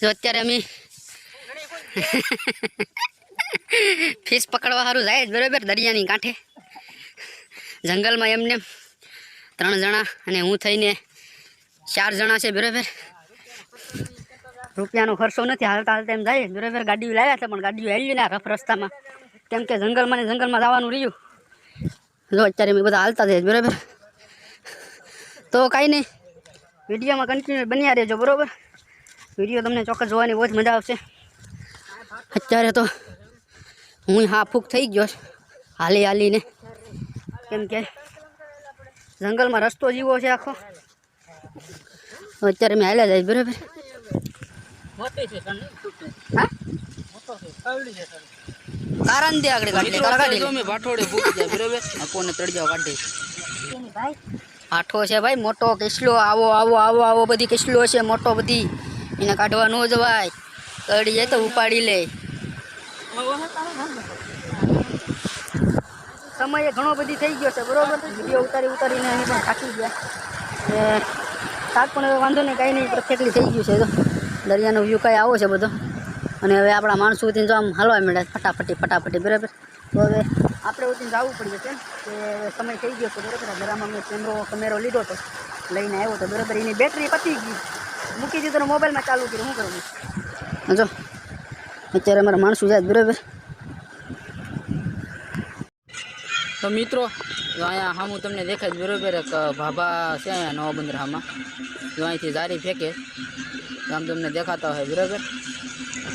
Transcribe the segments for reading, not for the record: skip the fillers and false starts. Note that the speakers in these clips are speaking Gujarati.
જો અત્યારે અમે ફિશ પકડવા સારું જાય જ બરાબર દરિયાની કાંઠે જંગલમાં એમને 3 જણા અને હું થઈને 4 જણા છે બરાબર રૂપિયાનો ખર્ચો નથી હાલતા હાલતા એમ જાય બરાબર ગાડીઓ લાવ્યા છે પણ ગાડીઓ હાલી ના રફ રસ્તામાં કેમ કે જંગલમાં જવાનું રહ્યું જો અત્યારે અમે બધા હાલતા જાય બરાબર તો કાંઈ નહીં વિડીયોમાં કન્ટિન્યુ બન્યા રહેજો બરાબર વિડીયો તમને ચોક્કસ જોવાની બહુ જ મજા આવશે અત્યારે તો હું હા ફૂક થઈ ગયો હાલીને કેમ કે જંગલમાં રસ્તો જીવો છે આખો અત્યારે મેં હાલ્યા જાય બરાબર કારણ દે આગળ કાઢી ભાઠોડે ફૂકી જાય બરાબર કોને તળજાવ કાઢે આઠો છે ભાઈ મોટો કેસલો આવો બધી કેસલો છે મોટો બધી એને કાઢવા ન જવાય તળી જાય તો ઉપાડી લે સમય ઘણો બધી થઈ ગયો છે બરોબર વિડીયો ઉતારીને અહીં પણ થાકી ગયા શાક પણ હવે વાંધો નહીં કાંઈ નહીં પરફેક્ટલી થઈ ગયું છે તો દરિયાનો વ્યૂ કાંઈ આવો છે બધો અને હવે આપણા માણસો ઉઠીને જો આમ હાલવા મળ્યા ફટાફટી બરાબર તો હવે આપણે ઉઠીને જવું પડ્યું છે કે સમય થઈ ગયો છે બરાબર ઘરમાં મેં કેમેરો લીધો હતો લઈને આવ્યો હતો બરાબર એની બેટરી પતી ગઈ મૂકી દીધો મોબાઈલમાં ચાલુ કર્યું શું કરું જો અત્યારે અમારા માણસો જાય બરાબર તો મિત્રો જો અહીંયા સામું તમને દેખાય બરાબર એક ભાભા છે અહીંયા નવા બંદરામાં જો અહીંથી જારી ફેંકે આમ તમને દેખાતા હોય બરાબર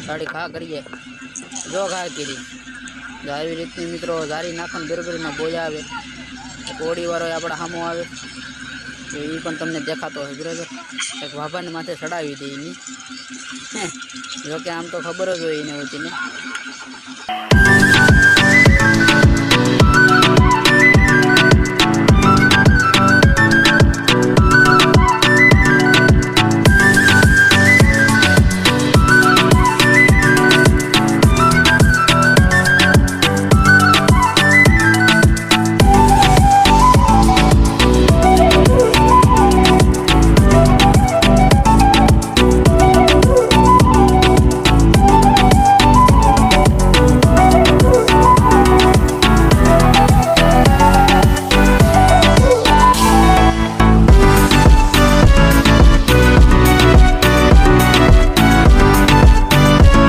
સાડી ઘા કરીએ જો ઘા કરી જો આવી રીતની મિત્રો જારી નાખવાનું બરાબર એમાં બોયા આવે કોળીવાળો આપણા સામો આવે તો એ પણ તમને દેખાતો હોય બરાબર એક ભાભાને માથે ચડાવી દે એની જોકે આમ તો ખબર જ હોય એને હોતીને